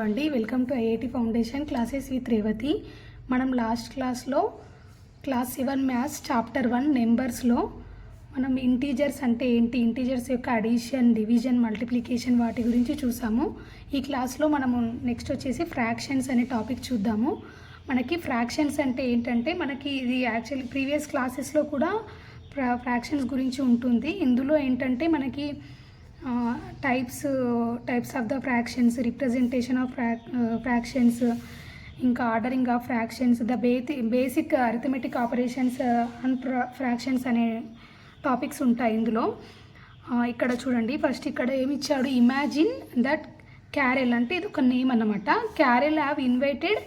అండి welcome to IIT foundation classes with Revathi. మనం last క్లాస్లో క్లాస్ 7 మ్యాథ్స్ చాప్టర్ 1 నెంబర్స్లో మనం ఇంటీజర్స్ అంటే ఏంటి, ఇంటీజర్స్ యొక్క అడిషన్, డివిజన్, మల్టిప్లికేషన్ వాటి గురించి చూసాము. ఈ క్లాస్లో మనము నెక్స్ట్ వచ్చేసి ఫ్రాక్షన్స్ అనే టాపిక్ చూద్దాము. మనకి ఫ్రాక్షన్స్ అంటే ఏంటంటే మనకి ఇది యాక్చువల్లీ ప్రీవియస్ క్లాసెస్లో కూడా ఫ్రాక్షన్స్ గురించి ఉంటుంది. ఇందులో ఏంటంటే మనకి types of the fractions, representation of fractions, ఇంకా ordering of fractions, the basic arithmetic operations and fractions అనే టాపిక్స్ ఉంటాయి ఇందులో. ఇక్కడ చూడండి, ఫస్ట్ ఇక్కడ ఏమి ఇచ్చాడు, ఇమాజిన్ దట్ క్యారెల్ అంటే ఇది ఒక నేమ్ అన్నమాట. Carol have invited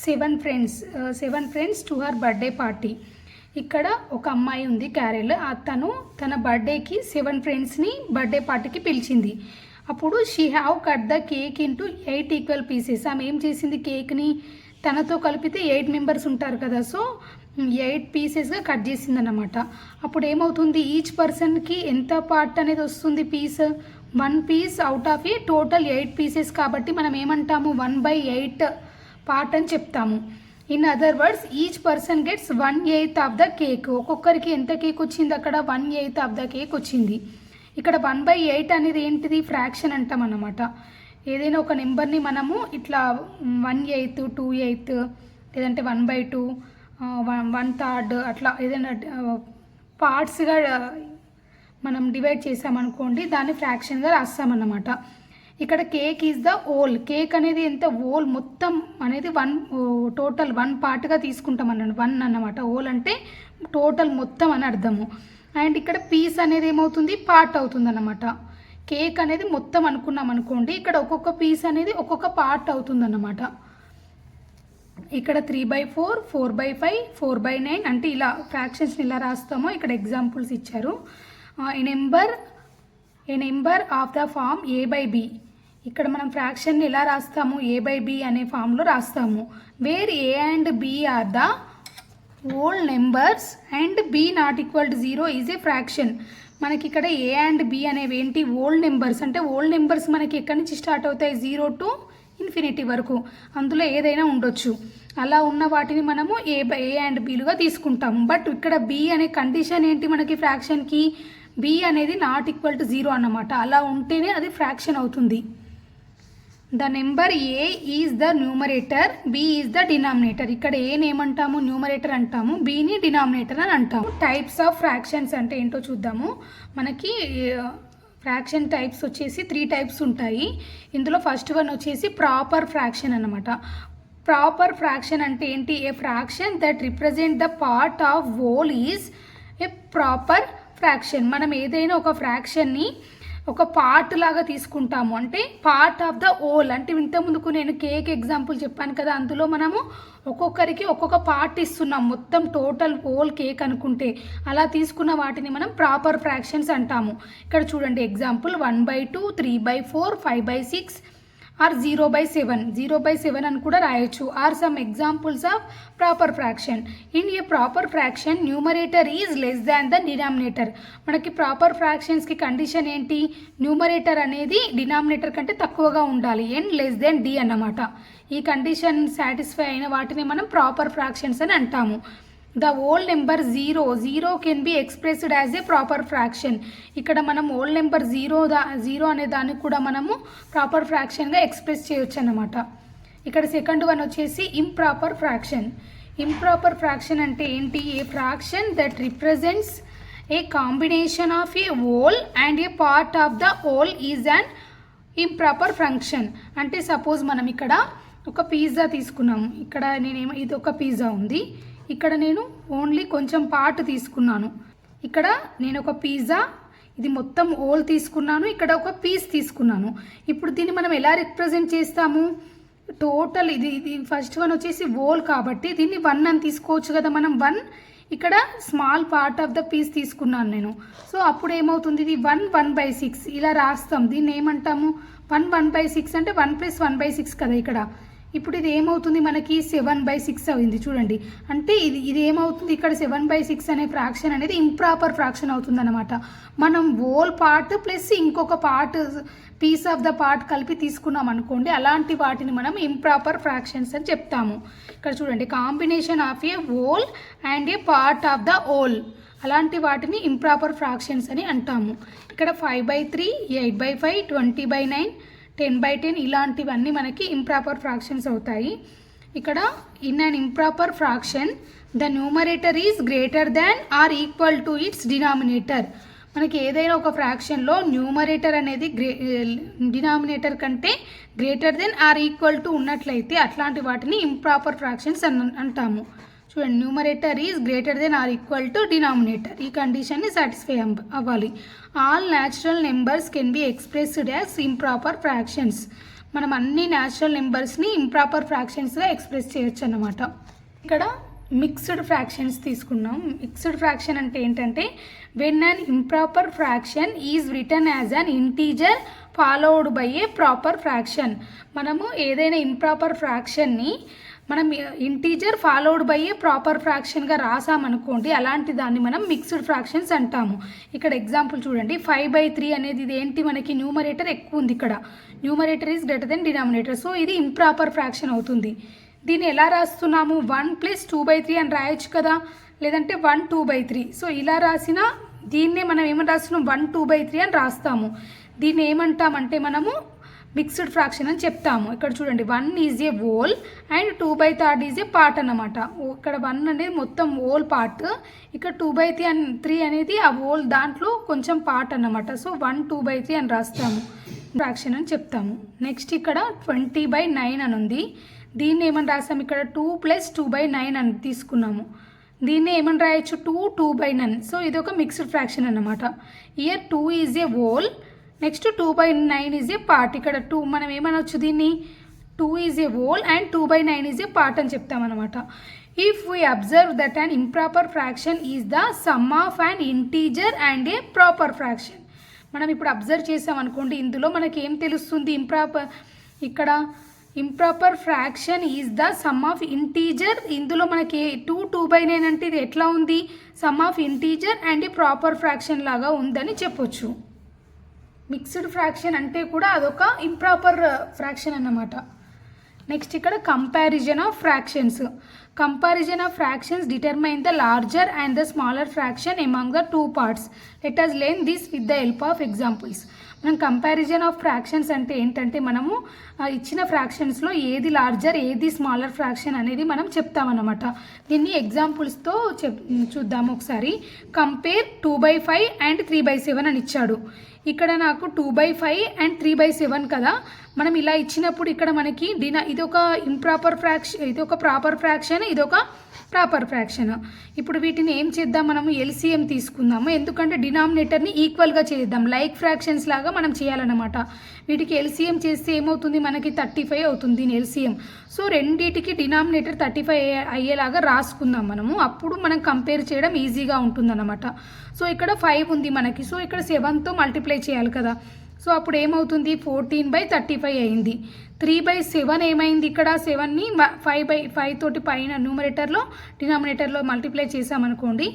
7 friends to her birthday party. ఇక్కడ ఒక అమ్మాయి ఉంది క్యారెల్, తను తన బర్త్డేకి 7 ఫ్రెండ్స్ని బర్త్డే పార్టీకి పిలిచింది. అప్పుడు she have cut the cake into 8 equal pieces. ఆమె ఏం చేసింది, కేక్ని తనతో కలిపితే 8 మెంబర్స్ ఉంటారు కదా, సో 8 పీసెస్గా కట్ చేసింది అన్నమాట. అప్పుడు ఏమవుతుంది, ఈచ్ పర్సన్కి ఎంత పార్ట్ అనేది వస్తుంది, piece 1 piece out of a total 8 pieces. కాబట్టి మనం ఏమంటాము, 1/8 పార్ట్ అని చెప్తాము. In other words, each person gets 1/8 of the cake. ఒక్కొక్కరికి ఎంత కేక్ వచ్చింది, అక్కడ 1/8 ఆఫ్ ద కేక్ వచ్చింది. ఇక్కడ 1/8 అనేది ఏంటిది, ఫ్రాక్షన్ అంటాం అన్నమాట. ఏదైనా ఒక నెంబర్ని మనము ఇట్లా 1/8, 2/8 లేదంటే 1/2, 1/3 అట్లా ఏదైనా పార్ట్స్గా మనం డివైడ్ చేసామనుకోండి, దాన్ని ఫ్రాక్షన్గా రాస్తామన్నమాట. ఇక్కడ cake is the whole. Cake అనేది ఎంత, ఓల్ మొత్తం అనేది టోటల్ 1 పార్ట్గా తీసుకుంటాం అన్నాడు. 1 అన్నమాట. ఓల్ అంటే టోటల్ మొత్తం అని అర్థము. అండ్ ఇక్కడ పీస్ అనేది ఏమవుతుంది, పార్ట్ అవుతుంది అన్నమాట. కేక్ అనేది మొత్తం అనుకున్నాం అనుకోండి, ఇక్కడ ఒక్కొక్క పీస్ అనేది ఒక్కొక్క పార్ట్ అవుతుంది అన్నమాట. ఇక్కడ 3/4, 4/5, 4/9 అంటే ఇలా ఫ్రాక్షన్స్ని ఇలా రాస్తామో ఇక్కడ ఎగ్జాంపుల్స్ ఇచ్చారు. A number of the form A/B. ఇక్కడ మనం ఫ్రాక్షన్ని ఎలా రాస్తాము, A/B అనే ఫామ్లో రాస్తాము. Where A and B are the whole numbers and B not equal to 0 is a fraction. మనకి ఇక్కడ A అండ్ B అనేవి ఏంటి, హోల్ నెంబర్స్. అంటే హోల్ నెంబర్స్ మనకి ఎక్కడి నుంచి స్టార్ట్ అవుతాయి, 0 to ఇన్ఫినిటీ వరకు. అందులో ఏదైనా ఉండొచ్చు. అలా ఉన్న వాటిని మనము A అండ్ Bలుగా తీసుకుంటాము. బట్ ఇక్కడ B అనే కండిషన్ ఏంటి, మనకి ఫ్రాక్షన్కి B అనేది నాట్ ఈక్వల్ టు 0 అన్నమాట. అలా ఉంటేనే అది ఫ్రాక్షన్ అవుతుంది. The number A is the numerator, B is the denominator. ఇక్కడ ఏని ఏమంటాము, న్యూమరేటర్ అంటాము, Bని డినామినేటర్ అని అంటాము. టైప్స్ ఆఫ్ ఫ్రాక్షన్స్ అంటే ఏంటో చూద్దాము. మనకి ఫ్రాక్షన్ టైప్స్ వచ్చేసి 3 టైప్స్ ఉంటాయి. ఇందులో ఫస్ట్ వన్ వచ్చేసి ప్రాపర్ ఫ్రాక్షన్ అన్నమాట. ప్రాపర్ ఫ్రాక్షన్ అంటే ఏంటి, ఏ fraction that represent the part of whole is a proper fraction. మనం ఏదైనా ఒక ఫ్రాక్షన్ని ఒక పార్ట్ లాగా తీసుకుంటాము, అంటే పార్ట్ ఆఫ్ ద హోల్. అంటే ఇంత ముందుకు నేను కేక్ ఎగ్జాంపుల్ చెప్పాను కదా, అందులో మనము ఒక్కొక్కరికి ఒక్కొక్క పార్ట్ ఇస్తున్నాం, మొత్తం టోటల్ హోల్ కేక్ అనుకుంటే. అలా తీసుకున్న వాటిని మనం ప్రాపర్ ఫ్రాక్షన్స్ అంటాము. ఇక్కడ చూడండి ఎగ్జాంపుల్, 1/2, 3/4, 5/6 ఆర్ 0/7. 0/7 అని కూడా రాయొచ్చు. Or some examples of proper fraction. In a proper fraction numerator is less than the denominator. మనకి ప్రాపర్ ఫ్రాక్షన్స్కి కండిషన్ ఏంటి, న్యూమరేటర్ అనేది డినామినేటర్ కంటే తక్కువగా ఉండాలి, అండ్ లెస్ దెన్ D అన్నమాట. ఈ కండిషన్ సాటిస్ఫై అయిన వాటిని మనం ప్రాపర్ ఫ్రాక్షన్స్ అని అంటాము. The whole number 0 can be expressed as a proper fraction. ఇక్కడ మనం హోల్ నెంబర్ 0 అనే దాన్ని కూడా మనము ప్రాపర్ ఫ్రాక్షన్గా ఎక్స్ప్రెస్ చేయొచ్చు అన్నమాట. ఇక్కడ సెకండ్ వన్ వచ్చేసి ఇంప్రాపర్ ఫ్రాక్షన్. ఇంప్రాపర్ ఫ్రాక్షన్ అంటే ఏంటి, ఏ fraction that represents A combination of A whole and A part of the whole is an improper fraction. అంటే సపోజ్ మనం ఇక్కడ ఒక పిజ్జా తీసుకున్నాము. ఇక్కడ ఇది ఒక పిజ్జా ఉంది, ఇక్కడ నేను ఓన్లీ కొంచెం పార్ట్ తీసుకున్నాను. ఇక్కడ నేను ఒక పిజ్జా, ఇది మొత్తం హోల్ తీసుకున్నాను, ఇక్కడ ఒక పీస్ తీసుకున్నాను. ఇప్పుడు దీన్ని మనం ఎలా రిప్రజెంట్ చేస్తాము, టోటల్ ఇది ఫస్ట్ వన్ వచ్చేసి హోల్ కాబట్టి దీన్ని 1 అని తీసుకోవచ్చు కదా మనం. 1 ఇక్కడ small part of the piece తీసుకున్నాను నేను. సో అప్పుడు ఏమవుతుంది, ఇది 1/6 ఇలా రాస్తాం. దీన్ని ఏమంటాము, 1/6 అంటే 1 + 1/6 కదా. ఇక్కడ ఇప్పుడు ఇది ఏమవుతుంది మనకి 7/6 అయింది చూడండి. అంటే ఇది ఏమవుతుంది ఇక్కడ 7/6 అనే ఫ్రాక్షన్ అనేది ఇంప్రాపర్ ఫ్రాక్షన్ అవుతుంది అనమాట. మనం హోల్ పార్ట్ ప్లస్ ఇంకొక part piece of the part కలిపి తీసుకున్నాం అనుకోండి, అలాంటి వాటిని మనం ఇంప్రాపర్ ఫ్రాక్షన్స్ అని చెప్తాము. ఇక్కడ చూడండి, combination of A whole and A part of the whole, అలాంటి వాటిని ఇంప్రాపర్ ఫ్రాక్షన్స్ అని అంటాము. ఇక్కడ 5/3, 8/5, 20/9, 10/10 ఇలాంటివన్నీ మనకి ఇంప్రాపర్ ఫ్రాక్షన్స్ అవుతాయి. ఇక్కడ in an improper fraction the numerator is greater than or equal to its denominator. మనకి ఏదైనా ఒక ఫ్రాక్షన్లో న్యూమరేటర్ అనేది డినామినేటర్ కంటే greater than or equal to ఉన్నట్లయితే అట్లాంటి వాటిని ఇంప్రాపర్ ఫ్రాక్షన్స్ అంటాము. చూడండి, numerator is greater than or equal to denominator, ఈ కండిషన్ని సాటిస్ఫై అవ్వాలి. All natural numbers can be expressed as improper fractions. మనం అన్ని న్యాచురల్ నెంబర్స్ని ఇంప్రాపర్ ఫ్రాక్షన్స్గా ఎక్స్ప్రెస్ చేయొచ్చు అన్నమాట. ఇక్కడ మిక్స్డ్ ఫ్రాక్షన్స్ తీసుకున్నాం. మిక్స్డ్ ఫ్రాక్షన్ అంటే ఏంటంటే when an improper fraction is written as an integer followed by a proper fraction. మనము ఏదైనా ఇంప్రాపర్ ఫ్రాక్షన్ని మనం integer followed by a proper ఫ్రాక్షన్గా రాసామనుకోండి, అలాంటి దాన్ని మనం మిక్స్డ్ ఫ్రాక్షన్స్ అంటాము. ఇక్కడ ఎగ్జాంపుల్ చూడండి, 5/3 అనేది ఇది ఏంటి, మనకి న్యూమరేటర్ ఎక్కువ ఉంది. ఇక్కడ numerator is greater than denominator, so ఇది ఇంప్రాపర్ ఫ్రాక్షన్ అవుతుంది. దీన్ని ఎలా రాస్తున్నాము, 1 + 2/3 అని రాయొచ్చు కదా, లేదంటే 1 2/3. సో ఇలా రాసిన దీన్నే మనం ఏమని రాస్తున్నాం, 1 2/3 అని రాస్తాము. దీన్ని ఏమంటామంటే మనము మిక్స్డ్ ఫ్రాక్షన్ అని చెప్తాము. ఇక్కడ చూడండి, 1 is a whole and 2/3 is a part అన్నమాట. ఇక్కడ 1 అనేది మొత్తం హోల్ పార్ట్, ఇక్కడ 2/3 అనేది ఆ హోల్ దాంట్లో కొంచెం పార్ట్ అన్నమాట. సో 1 2/3 అని రాస్తాము, ఫ్రాక్షన్ అని చెప్తాము. నెక్స్ట్ ఇక్కడ 20/9 అని ఉంది. దీన్ని ఏమని రాసాము, ఇక్కడ 2 + 2/9 అని తీసుకున్నాము. దీన్ని ఏమని రాయొచ్చు, 2 2/9. సో ఇది ఒక మిక్స్డ్ ఫ్రాక్షన్ అన్నమాట. Here 2 is a whole, next 2/9 is a part. ఇక్కడ 2 మనం ఏమనొచ్చు, దీన్ని 2 is a whole and 2/9 is a part అని చెప్తామన్నమాట. If we observe that an improper fraction is the sum of an integer and a proper fraction. మనం ఇప్పుడు observe చేసామనుకోండి, ఇందులో మనకి ఏం తెలుస్తుంది, ఇక్కడ improper fraction is the sum of integer. ఇందులో మనకి 2 2/9 అంటే ఇది ఎట్లా ఉంది, some of integer and a proper fraction లాగా ఉందని చెప్పొచ్చు. మిక్స్డ్ ఫ్రాక్షన్ అంటే కూడా అదొక ఇంప్రాపర్ ఫ్రాక్షన్ అన్నమాట. నెక్స్ట్ ఇక్కడ comparison of fractions. Comparison of fractions determine the larger and the smaller fraction among the 2 parts. Let us learn this with the help of examples. మనం comparison of fractions అంటే ఏంటంటే మనము ఇచ్చిన ఫ్రాక్షన్స్లో ఏది larger ఏది smaller fraction అనేది మనం చెప్తామన్నమాట. దీన్ని ఎగ్జాంపుల్స్తో చూద్దాము ఒకసారి. కంపేర్ 2/5 అండ్ 3/7 అని ఇచ్చాడు. ఇక్కడ నాకు 2/5 అండ్ 3/7 కదా, మనం ఇలా ఇచ్చినప్పుడు ఇక్కడ మనకి ఇది ఒక ఇంప్రాపర్ ఫ్రాక్షన్, ఇది ఒక ప్రాపర్ ఫ్రాక్షన్, ఇది ఒక ప్రాపర్ ఫ్రాక్షన్. ఇప్పుడు వీటిని ఏం చేద్దాం, మనము ఎల్సిఎం తీసుకుందాము. ఎందుకంటే డినామినేటర్ని ఈక్వల్గా చేద్దాం, లైక్ ఫ్రాక్షన్స్ లాగా మనం చేయాలన్నమాట. వీటికి ఎల్సిఎం చేస్తే ఏమవుతుంది, మనకి 35 అవుతుంది దీని ఎల్సిఎం. సో రెండింటికి డినామినేటర్ 35 అయ్యేలాగా రాసుకుందాం మనము, అప్పుడు మనం కంపేర్ చేయడం ఈజీగా ఉంటుందన్నమాట. సో ఇక్కడ 5 ఉంది మనకి, సో ఇక్కడ 7తో మల్టిప్లై చేయాలి కదా. సో అప్పుడు ఏమవుతుంది, 14/35 అయింది. 3/7 ఏమైంది, ఇక్కడ 7ని 5/5 తోటి పైన న్యూమరేటర్లో డినామినేటర్లో మల్టిప్లై చేసామనుకోండి,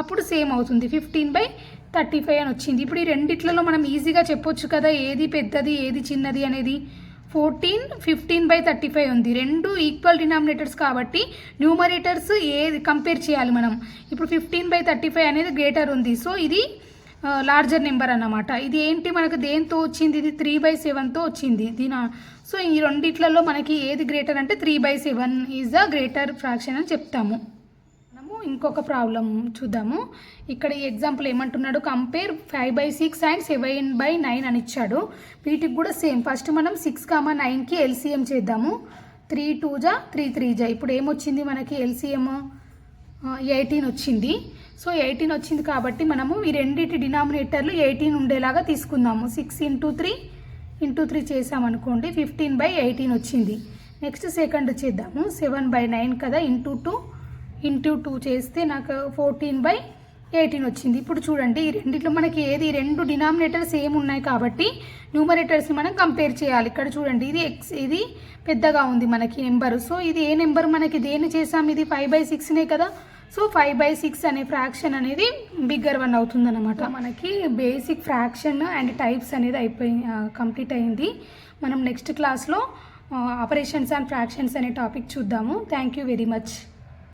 అప్పుడు సేమ్ అవుతుంది, 15/35 అని వచ్చింది. ఇప్పుడు ఈ రెండిట్లలో మనం ఈజీగా చెప్పొచ్చు కదా, ఏది పెద్దది ఏది చిన్నది అనేది. 14 15/35 ఉంది, రెండు ఈక్వల్ డినామినేటర్స్ కాబట్టి న్యూమరేటర్స్ ఏది కంపేర్ చేయాలి మనం. ఇప్పుడు 15/35 అనేది గ్రేటర్ ఉంది, సో ఇది లార్జర్ నెంబర్ అన్నమాట. ఇది ఏంటి మనకు దేంతో వచ్చింది, ఇది 3/7తో వచ్చింది సో ఈ రెండిట్లలో మనకి ఏది గ్రేటర్ అంటే 3/7 ఈజ్ ద గ్రేటర్ ఫ్రాక్షన్ అని చెప్తాము. మనము ఇంకొక ప్రాబ్లం చూద్దాము. ఇక్కడ ఈ ఎగ్జాంపుల్ ఏమంటున్నాడు, కంపేర్ 5/6 అండ్ 7/9 అని ఇచ్చాడు. వీటికి కూడా సేమ్, ఫస్ట్ మనం 6, 9కి ఎల్సిఎం చేద్దాము. 3 2 3 3 ఇప్పుడు ఏమొచ్చింది మనకి ఎల్సిఎం 18 వచ్చింది. సో 18 వచ్చింది కాబట్టి మనము ఈ రెండింటి డినామినేటర్లు 18 ఉండేలాగా తీసుకుందాము. 6 × 3 చేసామనుకోండి, 15/18 వచ్చింది. నెక్స్ట్ సెకండ్ చేద్దాము, 7/9 కదా, × 2 చేస్తే నాకు 14/9 18 వచ్చింది. ఇప్పుడు చూడండి ఈ రెండిట్లో మనకి ఏది రెండు డినామినేటర్ సేమ్ ఉన్నాయి కాబట్టి న్యూమరేటర్స్ని మనం కంపేర్ చేయాలి. ఇక్కడ చూడండి ఇది ఎక్స్, ఇది పెద్దగా ఉంది మనకి నెంబర్. సో ఇది ఏ నెంబర్ మనకి దేన్ని చేసాం, ఇది 5/6నే కదా. సో 5/6 అనే ఫ్రాక్షన్ అనేది బిగ్గర్ వన్ అవుతుంది అనమాట. మనకి బేసిక్ ఫ్రాక్షన్ అండ్ టైప్స్ అనేది కంప్లీట్ అయింది. మనం నెక్స్ట్ క్లాస్లో ఆపరేషన్స్ అండ్ ఫ్రాక్షన్స్ అనే టాపిక్ చూద్దాము. Thank you very much.